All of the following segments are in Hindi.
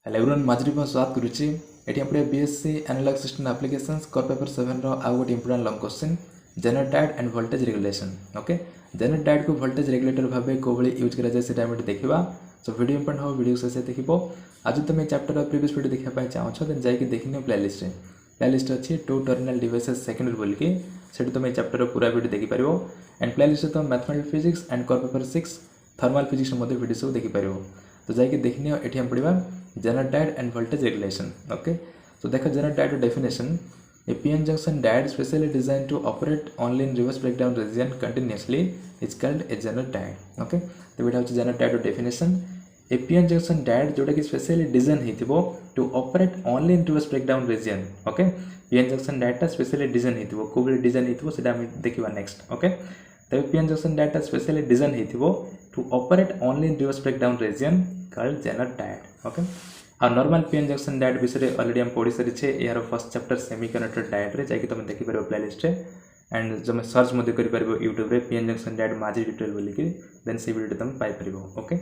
हेलो एवरीवन माधुरी पर स्वागत करुच्ची एटी हम BSc analog system applications core paper 7 रो आउ गोटे important long question Zener diode and voltage regulation okay Zener diode को वोल्टेज रेगुलेटर भाबे को बळी यूज करा जाय सेटा हम देखिबा सो वीडियो इंपोर्टेंट हो वीडियो से देखिबो आज तुम चैप्टर प्रीवियस वीडियो देखा पाई चाहो छ देन जाय के देखिनो प्लेलिस्ट अछि टू टर्मिनल डिवाइसेस सेकेंडरी बोल के सेट तुम चैप्टर पूरा वीडियो देखि परिबो एंड प्लेलिस्ट तो mathematics physics and core paper 6 thermal physics मध्ये वीडियो सब देखि परिबो तो जाय के देखिनो एठी हम पढिबा general diode and voltage regulation. Okay, so देखो general diode definition. A PN junction diode specially designed to operate only in reverse breakdown region continuously is called a general diode. Okay, तो बेटा होची general diode definition. A PN junction diode जोटा कि specially design हेतिबो to operate only in reverse breakdown region. Okay, PN junction diode ता specially design हेतिबो कोबे design हेतिबो सेटा हम देखिबा next. Okay, तो PN junction diode ता specially design हेतिबो to operate only in reverse breakdown region called general diode. Okay आ नॉर्मल पीएन जंक्शन डायोड विषय ऑलरेडी हम पढ़ी सारी छे यार फर्स्ट चैप्टर सेमीकंडक्टर डायोड रे जाकि तुम देखि परबो प्लेलिस्ट रे एंड जो मैं सर्च मध्ये करि परबो YouTube रे पीएन जंक्शन डायोड माजी डिटेल बोली कि देन से वीडियो तुम पाई परबो ओके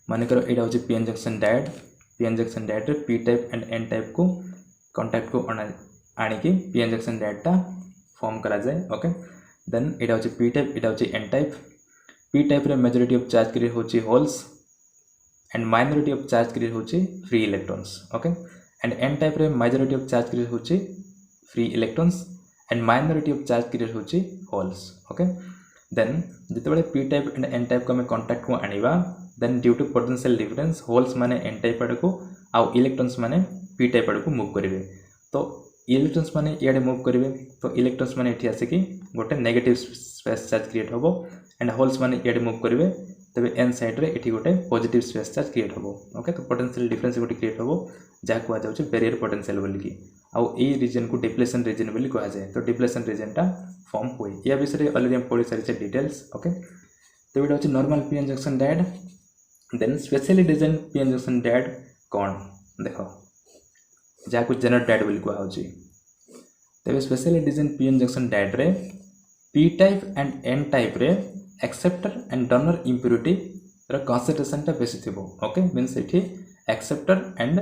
माने करो एटा होची पीएन जंक्शन डायोड रे P type and N type को कांटेक्ट को आनी कि पीएन जंक्शन डायोड ता फॉर्म करा जाए ओके देन एटा होची पी टाइप एटा होची एन टाइप पी टाइप रे मेजॉरिटी ऑफ चार्ज क्रिएट होची holes and minority of charge create होची free electrons okay and n type रे majority of charge create होची free electrons and minority of charge create होची holes okay then जेतेबेले p type and n type को हम कांटेक्ट को आनिबा then due to potential difference holes माने n type आड़ को आ electrons माने p type आड़ को मूव करिवे तो electrons माने याडे मूव करिवे तो electrons माने एठी आसे कि गोटे नेगेटिव स्पेस चार्ज क्रिएट होबो एंड होल्स माने याडे मूव करिवे तबे एन साइड रे एठी गोटे पॉजिटिव स्पेस चार्ज क्रिएट होबो ओके तो पोटेंशियल डिफरेंस गोटे क्रिएट होबो जा को आ जाउछ बैरियर पोटेंशियल बोली की आ ए रीजन को डिप्लेशन रीजन बोली कहा जाय तो डिप्लेशन रीजन ता फॉर्म होय या विषय ऑलरेडी हम पढि सारी छे डिटेल्स ओके तो एटा होछ normal PN junction diode then specially design PN junction diode कोन देखो जा को जनरेट डायोड बोली कहा होछ तबे specially design PN junction diode रे P type and N type रे एक्सेप्टर एंड डोनर इम्प्यूरिटी रा कंसंट्रेशन ता बेसी थिबो ओके मींस एठी एक्सेप्टर एंड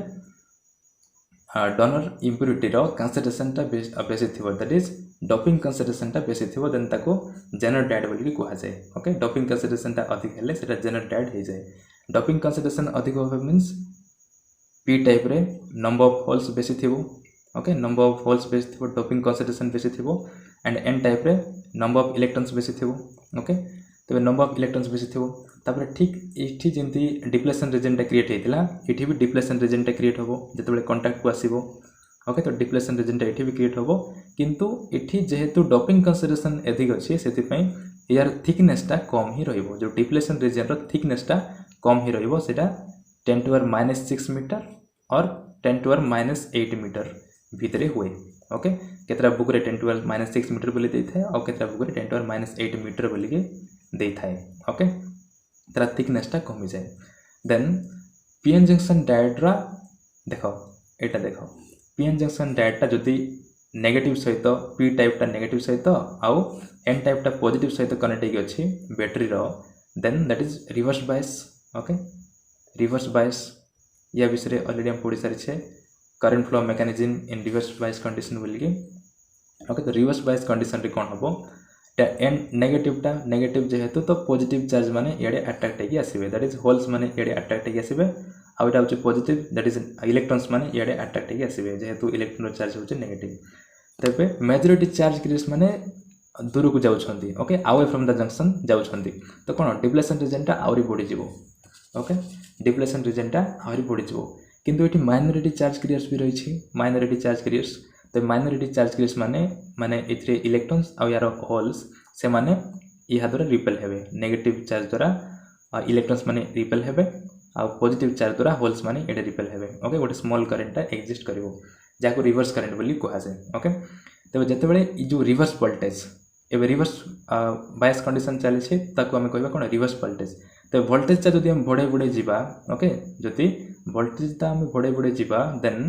डोनर इम्प्यूरिटी रा कंसंट्रेशन ता बेसी थिबो दैट इज डोपिंग कंसंट्रेशन ता बेसी थिबो देन ताको जनरल डायोड बोली कहा जाय ओके डोपिंग कंसंट्रेशन ता अधिक हेले सेटा जनरल डायोड हे जाय डोपिंग कंसंट्रेशन अधिक होबे मींस पी टाइप रे नंबर ऑफ होल्स बेसी थिबो ओके नंबर ऑफ होल्स बेसी थिबो डोपिंग कंसंट्रेशन बेसी थिबो एंड एन टाइप रे नंबर ऑफ इलेक्ट्रॉन्स बेसी थिबो ओके तबे नंबर ऑफ इलेक्ट्रॉन्स बेसी थिबो तापर ठीक एठी जेंती डिप्लेशन रीजन ता क्रिएट हेतिला एठी भी डिप्लेशन रीजन ता क्रिएट होबो जतबेले कांटेक्ट को आसीबो ओके तो डिप्लेशन रीजन ता एठी भी क्रिएट होबो किंतु एठी जेहेतु डोपिंग कंसंट्रेशन अधिक अछि सेति पई यार थिकनेस ता कम ही रहइबो जो डिप्लेशन रीजन रो थिकनेस ता कम ही रहइबो सेटा 10⁻⁻6 मीटर और 10⁻⁻8 मीटर भितरे हुए ओके केतरा बुक रे 10⁻⁻6 मीटर बोली देइ थाए और केतरा बुक रे 10⁻⁻8 मीटर बोली के देइ थाए ओके तरा थिकनेस ता कमी जाय देन पीएन जंक्शन डायोड रा देखो एटा देखो पीएन जंक्शन डायोड ता जदी नेगेटिव सहित पी टाइप ता नेगेटिव सहित आउ एन टाइप ता पॉजिटिव सहित कनेक्ट हेगी अछि बैटरी रो then that is reverse bias okay reverse bias या विषय ऑलरेडी हम पढि सारी छे current flow mechanism in reverse bias condition बोली के ओके तो रिवर्स बायस कंडीशन रे कोन हबो एन नेगेटिव जेहेतु तो पॉजिटिव चार्ज माने एडे अट्रैक्ट हेगी आसीबे दैट इज होल्स माने एडे अट्रैक्ट हेगी आसीबे आ एटा होचे पॉजिटिव दैट इज इलेक्ट्रॉन्स माने एडे अट्रैक्ट हेगी आसीबे जेहेतु इलेक्ट्रॉन चार्ज होचे नेगेटिव तबे मेजॉरिटी चार्ज क्रिएट्स माने दूर को जाउछंती okay away from the junction जाउछंती तो कोन डिप्लेशन रीजन ता आउरी बॉडी जिवो ओके डिप्लेशन रीजन ता आउरी बॉडी जिवो किंतु एठी माइनॉरिटी चार्ज क्रिएट्स भी रही छी माइनॉरिटी चार्ज क्रिएट्स तो माइनॉरिटी चार्ज क्रिएट्स माने एथरे इलेक्ट्रॉन्स आ यार होल्स से माने इहा द्वारा रिपेल हेबे नेगेटिव चार्ज द्वारा इलेक्ट्रॉन्स माने रिपेल हेबे आ पॉजिटिव चार्ज द्वारा होल्स माने एडे रिपेल हेबे ओके गोटे स्मॉल करंट ता एग्जिस्ट करिवो जाको रिवर्स करंट बोली कहा जाय ओके तबे जतेबेले इ जो रिवर्स वोल्टेज एबे रिवर्स बायस कंडीशन चले छे ताको हम कहबा कोन रिवर्स वोल्टेज तो वोल्टेज ता जदी हम बढ़े जिबा ओके जदी वोल्टेज ता हम बढ़े जिबा देन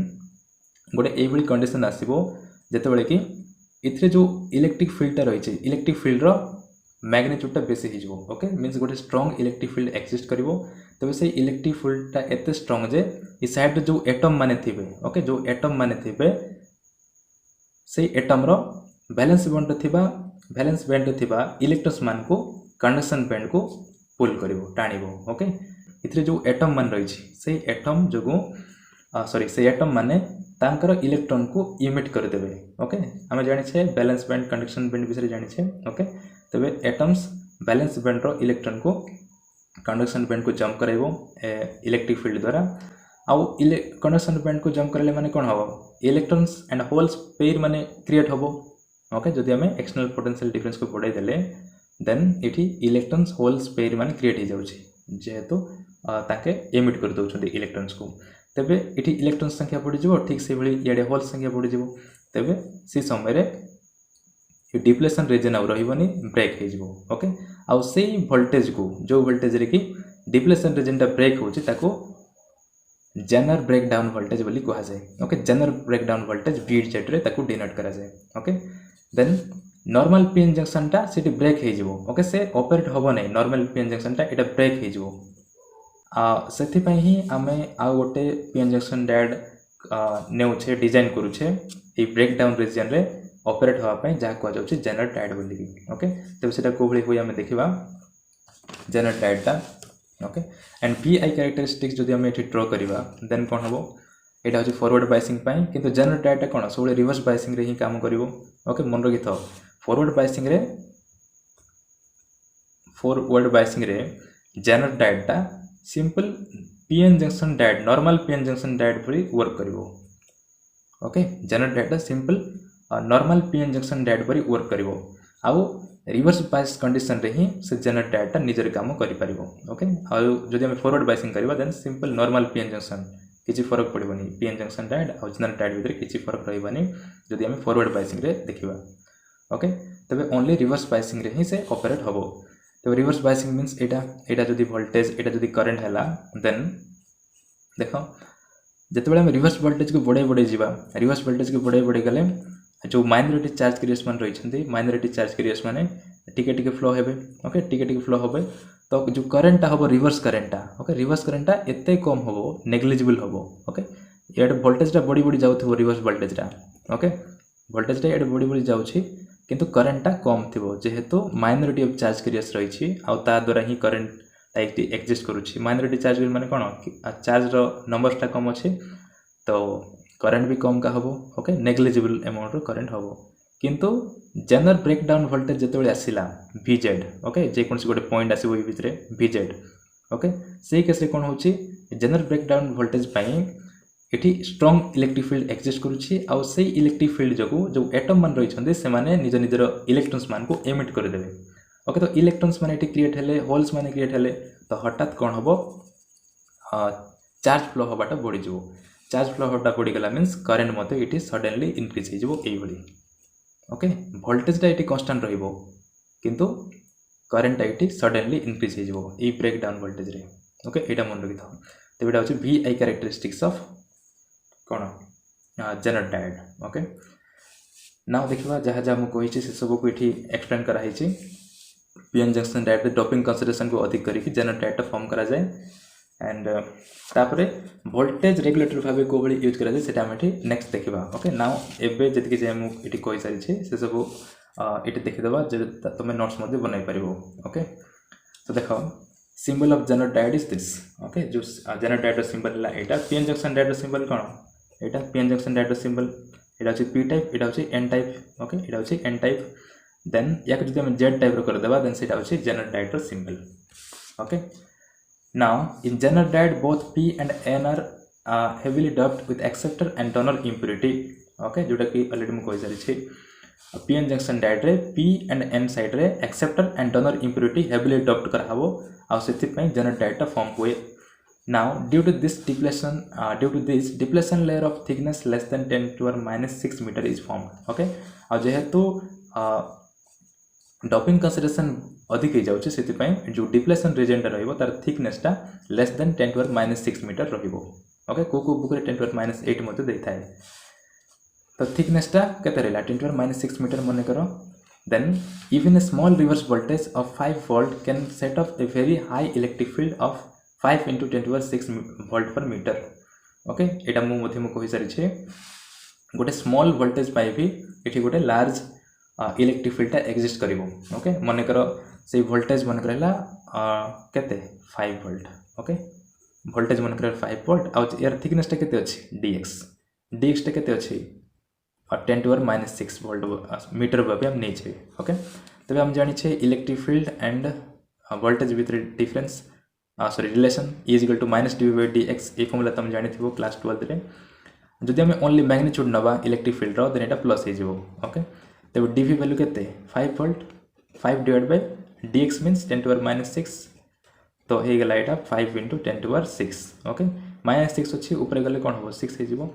गोटे ए बडी कंडीशन आसीबो जतेबेले कि इथरे जो इलेक्ट्रिक फील्ड ता रही छे इलेक्ट्रिक फील्ड रो मैग्नीट्यूड टा बेसी हिजबो ओके मींस गोटे स्ट्रांग इलेक्ट्रिक फील्ड एक्जिस्ट करिवो तेज से इलेक्ट्रिक फील्डटा एत स्ट्रंग जे इ साइड जो एटम माने थिबे ओके जो एटम माने थिबे से एटम रो वैलेंस बैंड थिबा इलेक्ट्रॉन्स मान को कंडक्शन बैंड को पुल करिवो टाणिवो ओके इथरे जो एटम मान रही से एटम जो सॉरी से एटम माने तांकर इलेक्ट्रॉन को इमिट कर देबे ओके आमे जानि छे बैलेंस बैंड कंडक्शन बैंड विषय जानि छे ओके तबे एटम्स बैलेंस बैंड रो इलेक्ट्रॉन को कंडक्शन बैंड को जंप कराइबो इलेक्ट्रिक फील्ड द्वारा आउ कंडक्शन बैंड को जंप करले माने कोन हबो इलेक्ट्रॉन्स एंड होल्स पेयर माने क्रिएट हबो ओके जदि हमें एक्सटर्नल पोटेंशियल डिफरेंस को बढ़ाई देले देन इठी इलेक्ट्रॉन्स होल्स पेयर माने क्रिएट हो जाउछि जेहेतु ताके एमिट कर दउछथि इलेक्ट्रॉन्स को तबे इठी इलेक्ट्रॉन संख्या बढ़ी जिवो ठीक से भली याडे होल संख्या बढ़ी जिवो तबे सी समय रे डिप्लेशन रीजन आ रहिबनी ब्रेक हो जिवो ओके आ से वोल्टेज को जो वोल्टेज रे कि डिप्लेशन रीजन टा ब्रेक होछि ताको जनरल ब्रेकडाउन वोल्टेज बोली कहा जाए okay Zener breakdown voltage VZ रे ताको डिनोट करा जाए okay then normal PN junction टा सेठी ब्रेक हो जिवो ओके से ऑपरेट होबो नै नॉर्मल पीएन जंक्शन टा एटा ब्रेक हो जिवो से ही आम आउ गोटे पीएन जंक्शन डायोड नेउछे डिजाइन करूछे ए ब्रेकडाउन रीजन रे ऑपरेट होवाई जहाँ कहुच्छे जनरल डायोड बोलिकी ओके तब से कौली हुए आम देखा जनरल डायोडटा ओके एंड VI कैरेक्टरिस्टिक्स जदि आम ये ड्र करवा देन कौन हम यहाँ हूँ फॉरवर्ड बायसिंग किंतु जनरल डायोडटा कौन सब रिवर्स बायसिंग रे ही काम करिवो ओके मन रखी था फॉरवर्ड बायसिंग रे जनरल डायोडटा simple P N junction diode normal PN junction diode परी वर्क करिवो ओके जनरल डायोडटा simple normal PN junction diode परी वर्क करिवो आउ रिवर्स बायस कंडीशन रे ही से जनरल डायोडटा निजर काम करि परिवो ओके आउ जदि हम फॉरवर्ड बायसिंग करबा then simple normal PN junction किछि फरक पड़िबनी पीएन जंक्शन डायोड आउ जनरल डायोड भितर किछि फरक रहइबनी जदि हम फॉरवर्ड बायसिंग रे देखिबा ओके तबे ओनली रिवर्स बायसिंग रे ही से ऑपरेट होबो तो रिवर्स बायसिंग मीन्स एटा जदि वोल्टेज एटा जदि करंट हैला देन देखो जेतेबेले हम रिवर्स वोल्टेज को बढ़ाई जीवा रिवर्स वोल्टेज को बढ़ाई गले जो माइनॉरिटी चार्ज क्रिएट्स मान रही माइनॉरिटी चार्ज क्रिएट्स माने टिके टिके फ्लो हेबे ओके टिके टिके फ्लो होबे तो जो करंट टा होबो रिवर्स करंटटा ओके रिवर्स करंटटा एते कम होबो नेग्लिजिबल होबो ओके एटा वोल्टेज टा बढ़ी जाउथबो रिवर्स वोल्टेज टा ओके वोल्टेज टा एटा बढ़ी जाउछि किंतु करंटटा कम थिबो जेहेतु माइनॉरिटी ऑफ चार्ज क्रिएट्स रही आ ता द्वारा ही करंट एक्जिस्ट करुछि माइनॉरिटी चार्ज माने कोन चार्ज रो नंबर्स टा कम अछि तो करंट भी कम का हबो ओके नेग्लिजिबल अमाउंट रो करंट हबो किंतु जनरल ब्रेकडाउन वोल्टेज जेतेबेले आसिला VZ ओके जे कोनसी गोटे पॉइंट आसीबो ई भितरे VZ ओके से केस रे कोन होछि जनरल ब्रेकडाउन वोल्टेज पई एठी स्ट्रॉन्ग इलेक्ट्रिक फील्ड एक्जिस्ट करुछि आ से इलेक्ट्रिक फील्ड जगो जो एटम मान रही छथि से माने निज निजर इलेक्ट्रॉन्स मान को एमिट कर देबे ओके तो इलेक्ट्रॉन्स माने एठी क्रिएट हेले होल्स माने क्रिएट हेले तो हठात कोन हबो चार्ज फ्लो होबाटा बढ़ी जबो चार्ज फ्लो होबाटा बढ़ी गला मींस करंट मते एठी सडनली इंक्रीज हे जबो एई भली ओके वोल्टेज टा एठी कांस्टेंट रहिबो किंतु करंट एठी सडनली इंक्रीज हे जबो एई ब्रेकडाउन वोल्टेज रे ओके एटा मन रखि था तो एटा होछि VI कैरेक्टरिस्टिक्स ऑफ कौन जनरल डायोड ओके नाउ देखिबा जहाँ जहाँ मुझे कही से सब को ये एक्सप्लेन कराई PN junction diode doping consideration को अधिक करके जनरल डायोड फॉर्म करा जाए एंड तापरे वोल्टेज रेगुलेटर भाव को भली यूज करा जाए सेटा हम एठी नेक्स्ट देखिबा ओके नाउ एबे जति जे हम एठी कहि सारी छे से सब एठी देखि देबा जे तमे नोट्स मध्ये बनाई परिबो ओके तो देखो symbol of general diode is this okay जो जनरल डायोड सिंबल ला एटा पीएन जंक्शन डायोड सिंबल कोन एटा पीएन जंक्शन डायोड सिंबल एटा होची पी टाइप एटा होची एन टाइप ओके एटा होची एन टाइप देन याक जदि हम जेड टाइप रो कर देबा देन सेटा होची general diode symbol okay now in general diode both P and N are heavily doped with acceptor and donor impurity okay जोटा कि ऑलरेडी म कहि सारी छी पीएन जंक्शन डायोड रे P and N साइड रे acceptor and donor impurity heavily doped कर हबो आ सेति पई जनरल डायोड फॉर्म हुए now due to this depletion layer of thickness less than 10⁻⁶ metre is formed okay आ जेहेतु डॉपिंग कंसिडरेशन अधिक हो जाउछि सेति पई जो डिप्लेशन रीजन रहइबो तार थिकनेस टा लेस देन 10⁻⁶ मीटर रहइबो ओके को बुक रे 10⁻8 मते दैथाय तो थिकनेस टा केते रहला 10⁻6 मीटर मने करो then even a small reverse voltage of 5 volt can set off a very high electric field of 5 into 10 to the 6 volt per meter okay एटा मु मध्य मु कहि सारी छे गोटे स्मॉल वोल्टेज पाई भी एठी गोटे लार्ज इलेक्ट्रिक फील्ड टा एग्जिस्ट करिवो ओके मन कर से वोल्टेज मन करला केते 5 वोल्ट ओके वोल्टेज मन कर 5 वोल्ट आ यार थिकनेस टा केते अछि dx टा केते अछि 10 to the -6 वोल्ट मीटर भाबे हम नै छै ओके तबे हम जानि छे electric field end voltage with difference sorry relation E is equal to -dV/dx A formula तुम जानि थिबो क्लास 12 रे जदि हम ओनली मैग्नीट्यूड नबा इलेक्ट्रिक फील्ड रो देन एटा प्लस हे जिवो ओके तबे dv वैल्यू केते 5 volt 5 divide by dx means 10 to the -6 तो हे गेला एटा 5 into 10 to the 6 ओके -6 अछि ऊपर गले कोन हो 6 हे जिवो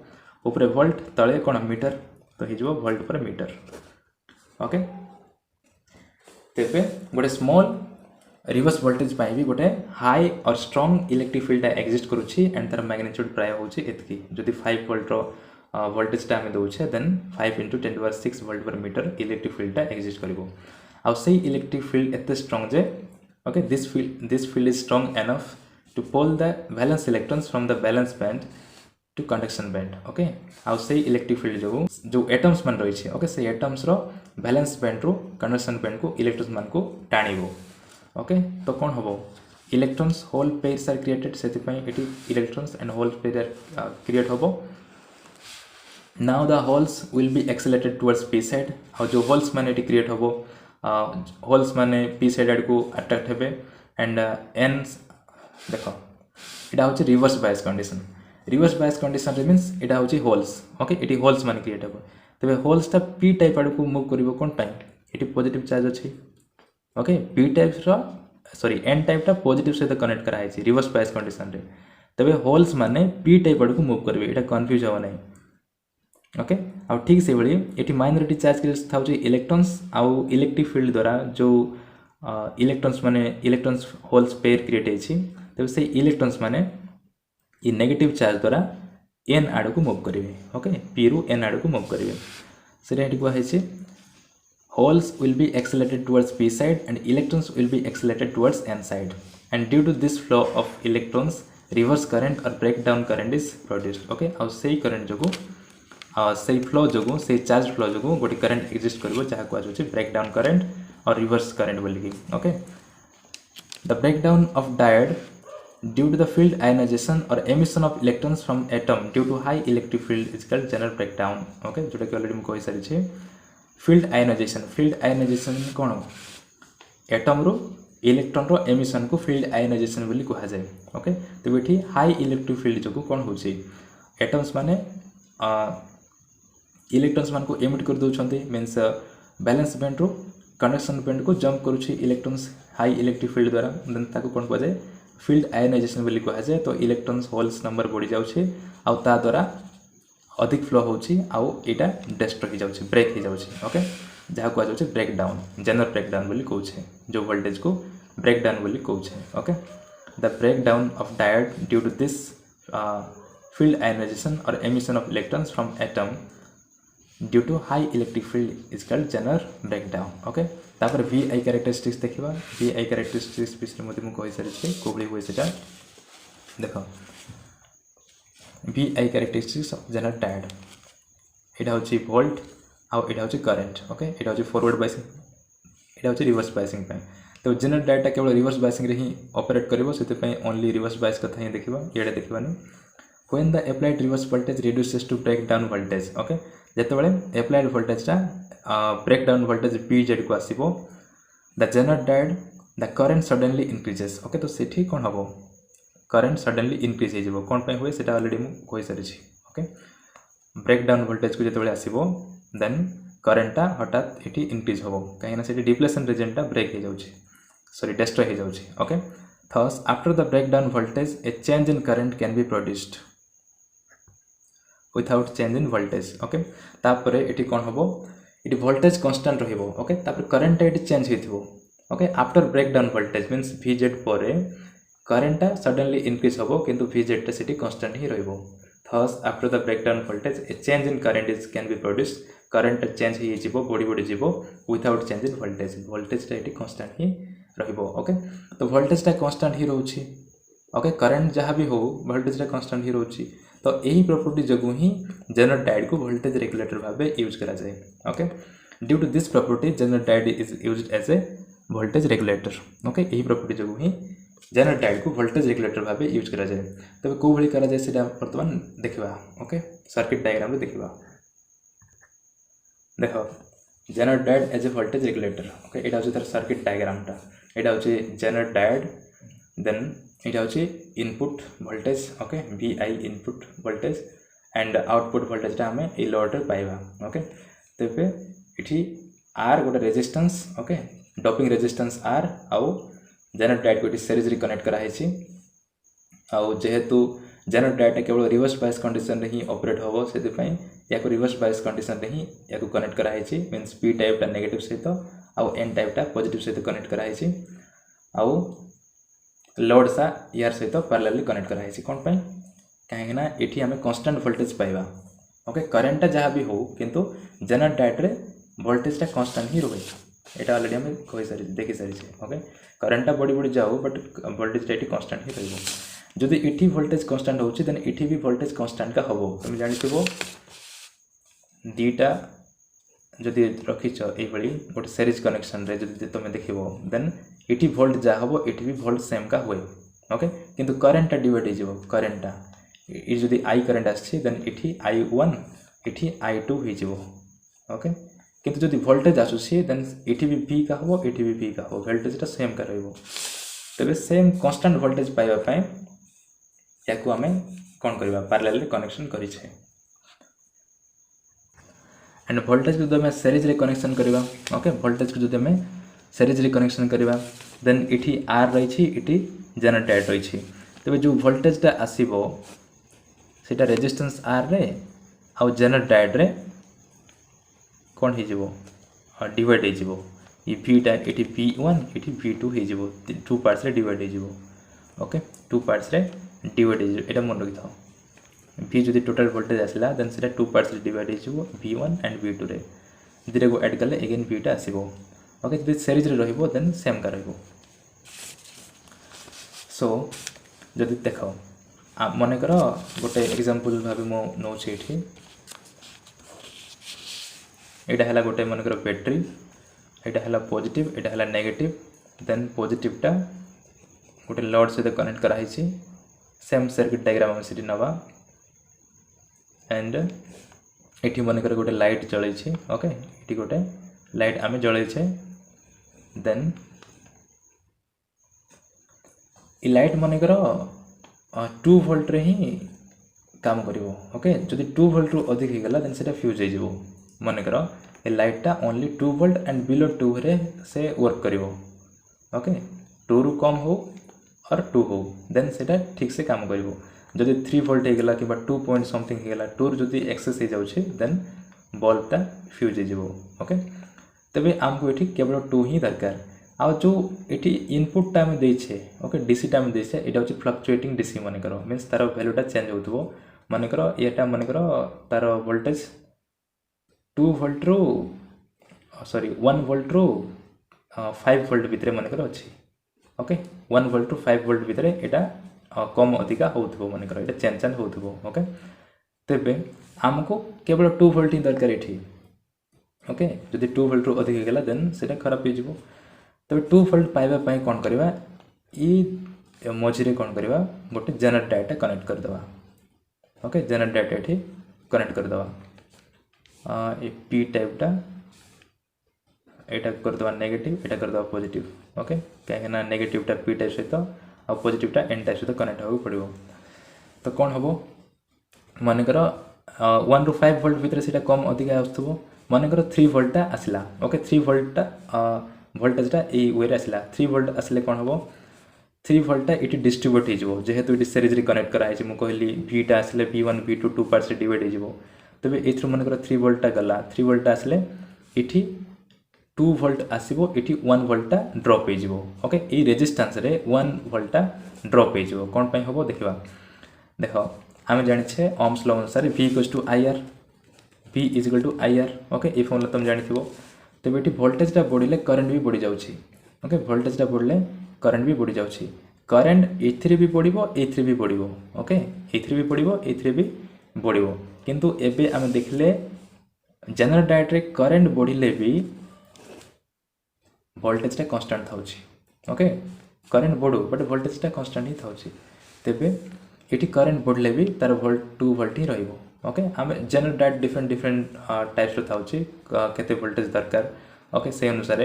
ऊपर वोल्ट तळे कोन मीटर तो हे जिवो वोल्ट पर मीटर ओके तेबे गोटे स्मॉल रिवर्स वोल्टेज पाई भी गोटे हाई और स्ट्रॉन्ग इलेक्ट्रिक फील्ड एग्जिस्ट करूछि एंड तार मैग्नीट्यूड प्राय होछि एतकी जदि 5 वोल्ट रो वोल्टेज टा हम दोछे then 5 into 10 to the 6 volt per metre electric field exist करिवो आ से इलेक्ट्रिक फील्ड एते स्ट्रॉन्ग जे okay this field is strong enough to pull the valence electrons from the valence band to conduction band okay आ से इलेक्ट्रिक फील्ड जो एटम्स मन रही ओके से एटम्स रो वैलेंस बैंड रो कंडक्शन बैंड को इलेक्ट्रॉन्स मान को टाणिबो ओके तो कौन हम electrons hole pairs are created से electrons and hole pair create हम now the holes will be accelerated towards P side और जो होल्स माने क्रिएट हम होल्स माने पी साइड आड़ को अट्रैक्ट हेबे एंड एन देख यहाँ हूँ रिवर्स बायस कंडीशन रे मीन्स यहाँ हूँ होल्स ओके ये होल्स माने क्रिएट हम तेज होल्सटा पी टाइप आड़ को मूव कर कौन ये पॉजिटिव चार्ज अच्छी okay P type sorry N type टा पॉजिटिव सहित कनेक्ट कराई रिवर्स बायस कंडीशन रे तबे होल्स माने पी टाइप आड़ को मूव करेंगे यहाँ कन्फ्यूज हो नहीं ओके आ ठीक से भाई ये माइनॉरिटी चार्ज था इलेक्ट्रॉन्स आउ इलेक्ट्रिक फील्ड द्वारा जो इलेक्ट्रॉन्स माने इलेक्ट्रॉन्स होल्स पेयर क्रिएट होती तबे से इलेक्ट्रॉन्स माने ये नेगेटिव चार्ज द्वारा एन आड़ को मूव करेंगे ओके पी रु एन आड़ को मूव करेंगे से कहुई holes will be accelerated towards p side and electrons will be accelerated towards n side and due to this flow of electrons reverse current or breakdown current is produced okay ଆଉ ସେଇ current ଯୋଗୁ ସେଇ flow ଯୋଗୁ ସେଇ charge flow ଯୋଗୁ ଗୋଟେ current exist କରିବ ଯାହା କୁହା ଯାଉଛି breakdown current or reverse current बोलिकी okay the breakdown of diode due to the field ionization or emission of electrons from atom due to high electric field is called general breakdown okay जोटा कि ऑलरेडी मैं कहि सारी छी field ionization कौन एटम रो इलेक्ट्रॉन रो एमिशन को field ionization बोली कहा जाए ओके तो ये हाई इलेक्ट्रिक फील्ड जो कौन होची एटम्स माने इलेक्ट्रॉन्स मान को एमिट कर दोछंती मींस बैलेंस बैंड रो कंडक्शन बैंड को जंप करूची इलेक्ट्रॉन्स हाई इलेक्ट्रिक फील्ड द्वारा देन ताको कौन कहा जाए field ionization बोली कहा जाए तो इलेक्ट्रॉन्स होल्स नंबर बढ़ी जाउछे आ ता द्वारा अधिक फ्लो होची आउ एटा डिस्ट्रॉय हो जाउची ब्रेक हो जाउची ओके जहा को जाउची break down Zener break down बोली कहउछे जो वोल्टेज को ब्रेक डाउन बोली कहउछे okay the break down of diode due to this field ionization or emission of electrons from atom due to high electric field is called general breakdown okay तापर VI characteristics देखिबा VI characteristics विषय मध्ये मु कहि सारि छी कोबली होय सेटा देखो VI characteristics of general diode एटा होची वोल्ट आउ एटा होची करंट ओके एटा होची फॉरवर्ड बायसिंग एटा होची रिवर्स बायसिंग पे तो जनरल डायोड टा केवल रिवर्स बायसिंग रे ही ऑपरेट करबो सेते पे ओनली रिवर्स बायस कथा ही देखिबा एडा देखिबानी when the applied reverse voltage reduces to break down voltage okay जते बेले applied voltage टा break down voltage pz को आसीबो the general diode the current suddenly increases okay तो सेठी कोन हबो करंट सडनली इंक्रीज हो कौन पे हुए सेटा ऑलरेडी मु कहि सारी छी ओके ब्रेक डाउन वोल्टेज को जते बेले आसीबो देन करंटटा हठात एठी इंक्रीज होबो काहे ना सेठी डिप्लेशन रीजन टा ब्रेक हो जाउची सॉरी डिस्ट्रॉय हो जाउची okay thus after the breakdown voltage a change in current can be produced without change in voltage okay तापरे एठी कोन हबो एठी वोल्टेज कांस्टेंट रहइबो ओके तापर करंट एठी चेंज हिथिबो okay after breakdown voltage means Vz परे करंट सडनली इंक्रीज होबो किंतु Vz सेठी कांस्टेंट ही रहइबो thus after the breakdown voltage a change in current is can be produced current change ही जिवो बॉडी जिवो without change in voltage voltage टा एठी कांस्टेंट ही रहइबो ओके तो voltage टा कांस्टेंट ही रहउछि ओके करंट जहाँ भी हो वोल्टेज कांस्टेंट ही रोची तो यही प्रॉपर्टी जो ही जनरेटर डायोड को वोल्टेज रेगुलेटर भाव यूज करा जाए okay due to this property Zener diode is used as a voltage regulator okay यही प्रॉपर्टी जो ही जनरेटर डायोड को वोल्टेज रेगुलेटर भाव यूज करा जाए तबे को भली करा जाए सेटा वर्तमान देखिबा ओके सर्किट डायग्राम रे देखिबा देखो Zener diode as a voltage regulator okay एटा होचे तार सर्किट डायग्राम टा एटा होचे जनरेटर डायोड देन एटा होचे input voltage okay VI input voltage and output voltage टा हमें ए लोड रे पाइबा ओके तबे इठी R गोटे resistance okay doping resistance R आउ जनरेटर डायोड को सीरीज रे कनेक्ट करा हेछि आउ जेहेतु जनरेटर डायोड केवल रिवर्स बायस कंडीशन रे ही ऑपरेट होबो सेति पई याको रिवर्स बायस कंडीशन रे ही याको कनेक्ट करा हेछि मींस P टाइप टा नेगेटिव सहित आउ N टाइप टा पॉजिटिव सहित कनेक्ट करा हेछि आउ लोड सा यार सहित पैरेलली कनेक्ट करा हेछि कोन पई काहे ना एठी हमें कांस्टेंट वोल्टेज पाइबा ओके करंट टा जहाँ भी हो किंतु जनरेटर डायोड रे वोल्टेज टा कांस्टेंट ही रहे एटा ऑलरेडी हम कहि सारी देखि सारी छे ओके करंट टा बड़ी बड़ी जाओ बट वोल्टेज टा एठी कांस्टेंट ही रहबो जदि एठी वोल्टेज कांस्टेंट होछि देन एठी भी वोल्टेज कांस्टेंट का हबो तुम जानिथिबो दीटा जदि रखिछ ए बळी गोटे सीरीज कनेक्शन रे जदि तुम देखिबो देन एठी वोल्ट जा हबो एठी भी वोल्ट सेम का होय ओके किंतु करंट टा डिवाइड हो जिवो करंट टा ई जदि I करंट आछि देन एठी I1 एठी I2 हो जिवो ओके किंतु जदि वोल्टेज आसुछि देन एठी भी V का हबो एठी भी V का हो वोल्टेज टा सेम का रहबो तबे सेम कांस्टेंट वोल्टेज पाइबा पय याकू हमें कोन करबा पैरेलल कनेक्शन करि छै एंड वोल्टेज को जब सीरीज रे कनेक्शन करबा ओके वोल्टेज को जब हमें सीरीज रे कनेक्शन करबा देन इठी R रही छी इठी जनरेटर डायोड रही छी तबे जो वोल्टेज टा आसीबो सेटा रेजिस्टेंस R रे आ जनरेटर डायोड रे कोन हे जिवो डिवाइड हे जिवो ई V टा इठी V1 इठी V2 हे जिवो टू पार्ट्स रे डिवाइड हे जिवो ओके टू पार्ट्स रे डिवाइड हे जिवो एटा मन रखि थाओ V जदि टोटल वोल्टेज आसला देन सेटा टू पार्ट्स रे डिवाइड हे जिवो V1 एंड V2 रे दिरे को ऐड करले अगेन V टा आसीबो ओके जदि सीरीज रे रहइबो देन सेम का रहइबो सो जदि देखो मन कर गोटे एग्जांपल भाबे मो नो छेठी एटा हला गोटे मन कर बैटरी एटा हला पॉजिटिव एटा हला नेगेटिव देन पॉजिटिव टा गोटे लोड से कनेक्ट करा हिची सेम सर्किट डायग्राम हम सिटी नवा एंड एठी मन कर गोटे लाइट जळै छी ओके एठी गोटे लाइट आमे जळै छै देन ई लाइट मन कर 2 वोल्ट रे ही काम करिवो ओके जदि 2 वोल्ट रु अधिक हे गला देन सेटा फ्यूज हे जिवो मन कर ए लाइट टा ओनली 2 वोल्ट एंड बिलो 2 रे से वर्क करिवो ओके 2 रु कम हो और 2 हो देन सेटा ठीक से काम करिवो जदि 3 वोल्ट हे गला किबा 2 पॉइंट समथिंग हे गला 2 जदि एक्सेस हे जाउछे देन बल्ब टा फ्यूज हे जिवो ओके तबे हमको एठी केवल 2 ही दरकार आ जो एठी इनपुट टाइम दे छे ओके डीसी टाइम दे छे एटा होची फ्लक्चुएटिंग डीसी माने करो मींस तार वैल्यू टा चेंज होतबो माने करो एटा माने करो तार वोल्टेज 2 वोल्ट रो सॉरी 1 वोल्ट रो 5 वोल्ट भितरे माने करो अछि ओके 1 वोल्ट रो 5 वोल्ट भितरे एटा कम अधिका होतबो माने करो एटा चेंज होतबो ओके तबे हमको केवल 2 वोल्ट ही दरकार एठी ओके जदि 2 वोल्ट रो अधिक गेला देन सेटा खराब हो जिवो तबे 2 वोल्ट पाइबा पई कोन करबा ई मझिरे कोन करबा गोटे जनरेटर डायोड कनेक्ट कर दवा ओके जनरेटर डायोड एठी कनेक्ट कर दवा ए P टाइप टा एटा कर दवा नेगेटिव एटा कर दवा पॉजिटिव ओके काहे ना नेगेटिव टा P टाइप सहित आ पॉजिटिव टा N टाइप सहित कनेक्ट होबो पड़िबो तो कोन हबो माने कर 1 रु 5 वोल्ट भितर सेटा कम अधिक आस्तबो माने कर 3 वोल्ट टा आसला ओके 3 वोल्ट टा वोल्टेज टा ए वे रे आसला 3 वोल्ट आसले कोन हबो 3 वोल्ट टा इटी डिस्ट्रीब्यूट हे जिवो जेहेतु इटी सीरीज रे कनेक्ट करा हे मु कहली V टा आसले V1 V2 टू पार्ट्स रे डिवाइड हे जिवो तबे एथ्रु मन कर 3 वोल्ट टा गला 3 वोल्ट आसले इटी 2 वोल्ट आसीबो इटी 1 वोल्ट टा ड्रॉप हे जिवो ओके ए रेजिस्टेंस रे 1 वोल्ट टा ड्रॉप हे जिवो कोन पई हबो देखिबा देखो आमे जानि छे ओम्स लॉ अनुसार V IR V IR okay ए फॉर्मूला तुम जानि थिबो तबे एटी वोल्टेज टा बढ़िले करंट भी बढ़ी जाउछि ओके वोल्टेज टा बढ़ले करंट भी बढ़ी जाउछि करेन्ट एथिरे भी पड़ो एथिरे भी पड़ो ओके एथिरे भी पड़ो एथिरे भी बढ़ो किंतु एबे आम देखले जनरल डायोड रे करेन्ट बढ़िले भी वोल्टेजटा कन्स्टाट था ओके करेन्ट बढ़ू बट वोल्टेजटा कन्स्टाट ही था तेबे ये करेन्ट बढ़ले भी तार वोल्ट 2 वोल्ट ही रहिबो ओके आम general diode different different types था केते वोल्टेज दरकार ओके से अनुसार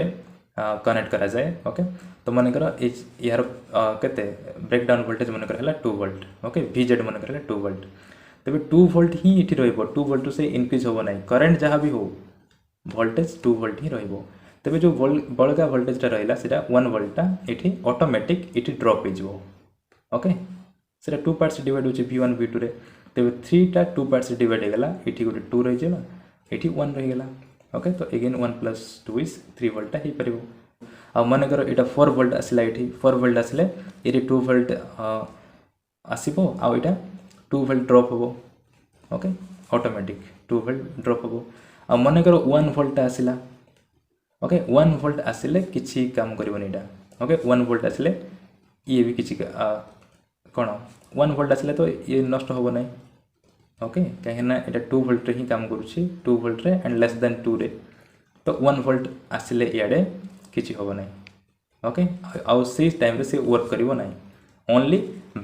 कनेक्ट करा जाए ओके तो मनकर यार केते ब्रेकडाउन वोल्टेज मनकर है 2 वोल्ट ओके VZ मनकर है 2 वोल्ट तेबे 2 वोल्ट ही ये रहिबो 2 वोल्ट से इनक्रीज होबो नाही करेन्ट जहाँ भी हो वोल्टेज 2 वोल्ट ही रहिबो तेबे जो बड़का वोल्टेजटा रहिला सेटा 1 वोल्टटा एठी ऑटोमेटिक एठी ड्रॉप हो जिवो ओके सेटा 2 पार्ट्स डिवाइड होची V1 V2 रे तेबे 3 टा 2 पार्ट्स डिवाइड हे गेला एठी गोटे 2 रहि जेला एठी 1 रहि गेला ओके तो again 1 + 2 is 3 volt he परिबो uh मनकर Etah 4 volt आसिला एठी 4 वोल्ट आसिले एठी 2 वोल्ट आसीबो आ एटा 2 वोल्ट ड्रॉप होबो ओके ऑटोमेटिक 2 वोल्ट ड्रॉप होबो आ मनकर 1 वोल्ट आसिला ओके 1 वोल्ट आसिले किछि काम करबोनी एटा ओके 1 वोल्ट आसिले ये भी किछि कोन 1 वोल्ट आसिले तो ये नष्ट होबो नै ओके कहीं ना एटा 2 वोल्ट रे ही काम करूछि 2 वोल्ट रे एंड लेस देन 2 रे तो 1 वोल्ट आसिले याडे किछि होबो नै ओके आउ से टाइम रे से वर्क करिवो नै ओनली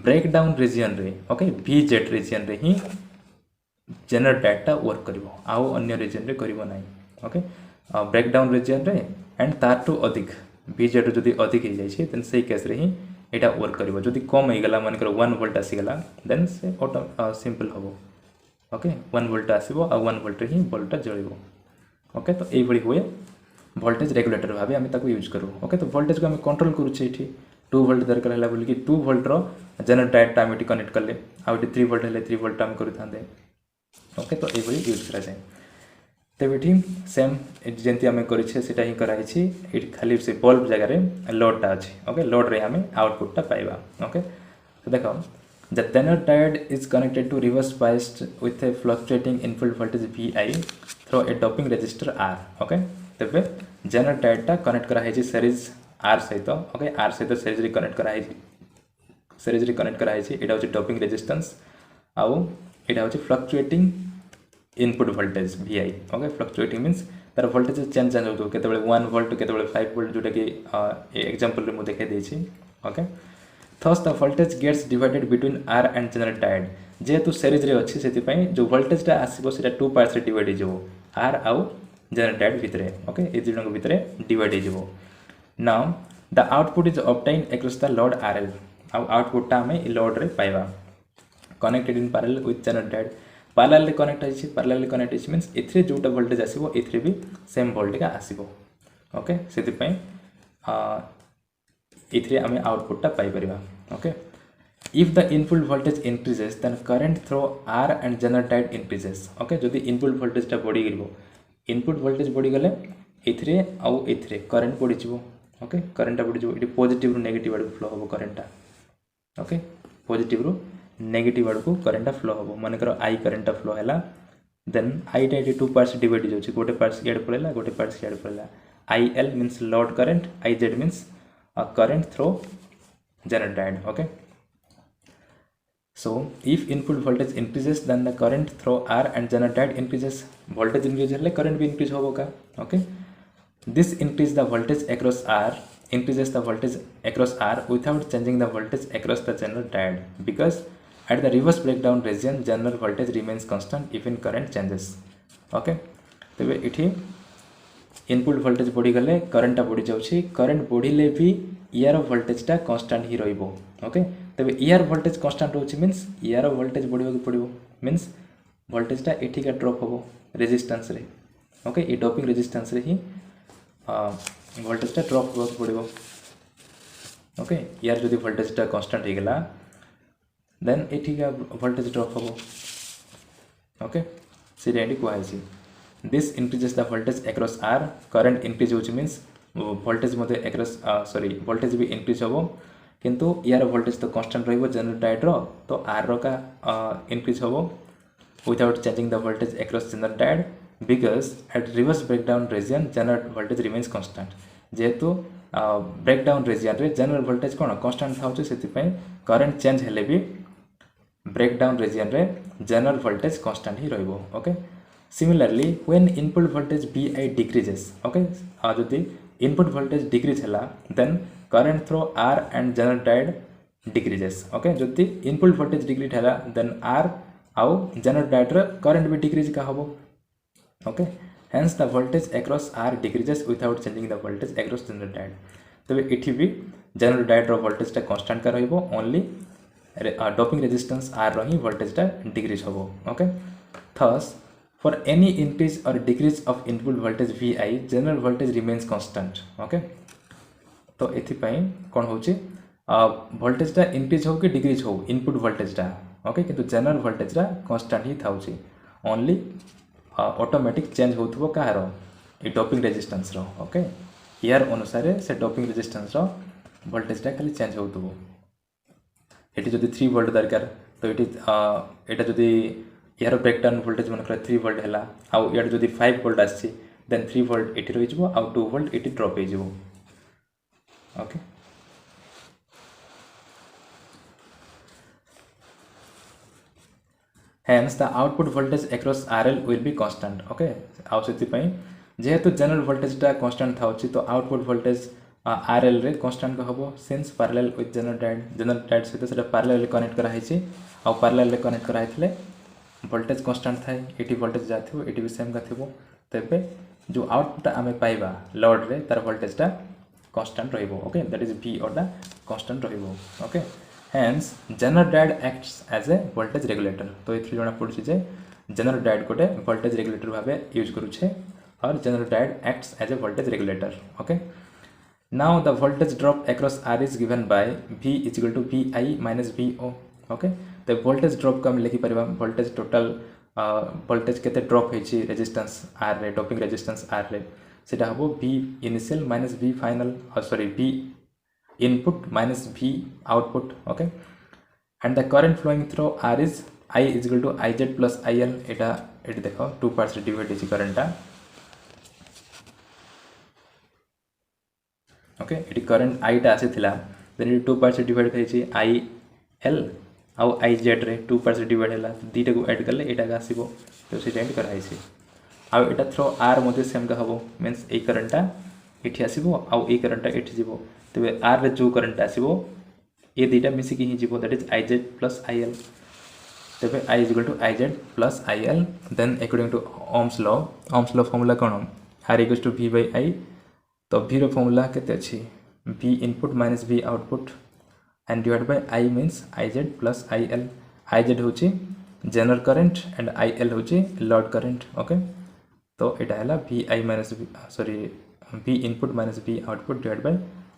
ब्रेकडाउन रीजन रे ओके VZ रीजन रे ही जनरल डाटा वर्क करिवो आउ अन्य रीजन रे करिवो नै ओके ब्रेकडाउन रीजन रे एंड तार टू अधिक VZ जदि अधिक हो जाए देन से केस रे ही एटा वर्क करिवो जदि कम हो गला मानकर 1 वोल्ट आसी गला देन से ऑटो सिंपल हबो ओके 1 वोल्ट आसीबो आ 1 वोल्ट रे ही बल्बटा जळिबो ओके तो एई भली होय वोल्टेज रेगुलेटर भाबे हम ताको यूज करू ओके तो वोल्टेज को हम कंट्रोल करू छै एठी 2 वोल्ट दरकार हला बोली कि 2 वोल्ट रो जनरल डायोड टाइम एठी कनेक्ट करले आ 3 वोल्ट हले 3 वोल्ट हम करू थांदे ओके तो एई भली यूज करा जाय तेबे ठीक सेम जेंती आम करेटा ही कराई ये खाली से बल्ब जगह लोडटा अच्छे ओके लोड रे आम आउटपुटटा पाइबा ओके तो देख the Zener diode is connected to reverse biased with a fluctuating input voltage VI through a dropping resistor R okay तेबे जनरल डायोडटा कनेक्ट कराई सीरीज R सहित ओके R सहित सीरीज रे कनेक्ट कराई एटा होची डॉपिंग रेजिस्टेंस आउ एटा होची fluctuating input voltage VI okay fluctuating means तार वोल्टेज चेंज हो केतबेले 1 वोल्ट केतबेले 5 वोल्ट जोटा कि एग्जांपल रे मु देखे देछि okay thus the voltage gets divided between R and Zener diode जेतु सीरीज रे अछि सेति पई जो वोल्टेजटा आसीबो सेटा 2 पार्ट्स रे डिवाइड हो जाबो R आउ जनरल डायोड भितरे ओके ए दुनो भितरे डिवाइड हो जाबो now the output is obtained across the load RL आउ आउटपुट ता हमें लोड रे पाइबा connected in parallel with Zener diode parallel connect है पैरेलल कनेक्ट है मीन्स एथरे जोटा वोल्टेज आसीबो एथरे भी सेम वोल्टेज आसीबो ओके सेति पई एथरे हमें आउटपुटटा पाई परिबा okay if the input voltage increases then current through R and Zener diode increases okay जदि इनपुट वोल्टेजटा बढ़ी गेलबो इनपुट वोल्टेज बढ़ी गले एथरे आउ एथरे करंट बढ़ी जिवो ओके करंटटा बढ़ी जिवो इटी पॉजिटिव रु नेगेटिव आडू फ्लो होबो करंटटा ओके पॉजिटिव रु नेगेटिव आड़ को करंट फ्लो हम मनकर I करंट फ्लो है देन I टा 2 पार्ट्स डिवाइड हो गोटे पार्ट्स इड पड़ेगा गोटे पार्ट्स इड पड़ेगा IL means load current IZ means current through Zener diode okay so if input voltage increases then the current through R and Zener diode increases voltage increase हेले करंट भी इंक्रीज होगा okay this increase the voltage across R increases the voltage across R without changing the voltage across the general diode because at the reverse breakdown region general voltage remains constant even current changes okay तबे इठी इनपुट वोल्टेज बढ़ी गले करंट बढ़ी जाउछि करंट बढ़िले भी यार वोल्टेज टा कांस्टेंट ही रहइबो ओके तबे यार वोल्टेज कांस्टेंट होछि मींस यार वोल्टेज बढ़िबो कि पड़िबो मींस वोल्टेज टा एठी का ड्रॉप होबो रेजिस्टेंस रे ओके ई डॉपिंग रेजिस्टेंस रे ही वोल्टेज टा ड्रॉप होबो पड़िबो ओके यार जदि वोल्टेज टा कांस्टेंट हो गला देन एठी का वोल्टेज ड्रॉप होबो ओके से रेडी को आइछि this increases the voltage across R current increase होछि मींस वोल्टेज मध्ये अक्रॉस सॉरी वोल्टेज भी इंक्रीज होबो किंतु यार वोल्टेज तो कांस्टेंट रहइबो जनरल डायोड रो तो R रो का इंक्रीज होबो without changing the voltage across Zener diode because at reverse breakdown region general voltage remains constant जेहेतु ब्रेकडाउन रिजन रे जनरल वोल्टेज कौन कांस्टेंट था से करंट चेंज हेले भी ब्रेकडाउन रिजन रे जनरल वोल्टेज कांस्टेंट ही रहइबो okay similarly when input voltage vi decreases okay जदि इनपुट वोल्टेज डिक्रीज हला then current through r and Zener diode decreases okay जदि इनपुट वोल्टेज डिक्रीज हला देन r आउ जनरल डायोड रे करंट भी डिक्रीज का हबो okay hence the voltage across r decreases without changing the voltage across general diode तबे एठी भी जनरल डायोड रो वोल्टेज टा कांस्टेंट का रहइबो ओनली डोपिंग रेजिस्टेंस r रो ही वोल्टेज टा डिक्रीज हबो okay thus for any increase or decrease of input voltage vi general voltage remains constant okay तो एथि पई कोन होची वोल्टेज टा इंक्रीज हो कि डिक्रीज हो इनपुट वोल्टेज टा ओके किंतु जनरल वोल्टेज टा कांस्टेंट ही थाउची ओनली ऑटोमेटिक चेंज होथबो कारो ए डोपिंग रेजिस्टेंस रो ओके यार अनुसार से डोपिंग रेजिस्टेंस रो वोल्टेज टा खाली चेंज होथबो एटी जदी 3 वोल्ट दरकार तो एटी एटा जदी यार ब्रेकडाउन वोल्टेज मन कर 3 वोल्ट हला आ यार जदी 5 वोल्ट आसी देन 3 वोल्ट एटी रहि जबो आ 2 वोल्ट एटी ड्रॉप हे जबो okay hence the output voltage across RL will be constant okay आउ सेति पई जेहेतु जनरल वोल्टेज टा कांस्टेंट थाउची तो आउटपुट वोल्टेज RL रे कांस्टेंट हबो since parallel with Zener diode सहित सेटा पैरेलल कनेक्ट करा हिची आ पैरेलल रे कनेक्ट करा हितले वोल्टेज कांस्टेंट थाए एटी वोल्टेज जाथिबो एटी भी सेम का थिबो तबे जो आउटपुट आमे पाइबा लोड रे तार वोल्टेज टा कांस्टेंट रहइबो ओके दैट इज V और दा कांस्टेंट रहइबो okay hence general diode acts as a voltage regulator तो एथि जणा पड़छि जे general diode कोटे voltage regulator भाबे यूज करू छे और general diode acts as a voltage regulator okay now the voltage drop across R is given by V is equal to VI minus VO okay तो voltage drop का हम लिखि परबा voltage total voltage केते drop होई छी resistance R रे doping resistance R रे सेटा हबो V initial minus V final sorry V input minus V output okay and the current flowing through R is I is equal to IZ plus IL एटा एटी देखो 2 parts डिवाइड इछि करंट टा ओके एटी करंट I टा आसीथिला देन एटी 2 parts डिवाइड करिछि IL आउ IZ रे 2 parts डिवाइड हैला दीटा को ऐड करले एटा का आसीबो तो सेटा एंड कराइछि आउ एटा थ्रो R मध्ये सेम का हबो मींस ए करंट टा एठी आसीबो आउ ए करंट टा एठी जिवो तबे R रे जो करंट आसीबो ए दीटा मिसी की ही जिवो that is IZ plus IL तबे I is equal to IZ plus IL then according to Ohm's law formula cone R equals to V by I तो V रो formula केते अछि V input minus V output and divided by I means IZ plus IL IZ होची जनरल करंट एंड IL होची लोड करंट ओके तो एटा हला VI minus V input minus V output divided by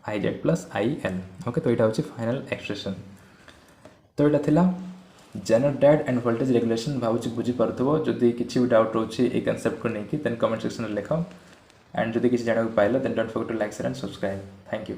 IZ plus IL okay तो एटा होची फाइनल एक्सप्रेशन तो एटा थिला Zener diode and voltage regulation भावुची बुझी परथबो जदी किछि भी डाउट रोची ए कांसेप्ट को नेकी देन कमेंट सेक्शन रे लिखो एंड जदी किछि जाना को पाइलो then don't forget to like share and subscribe thank you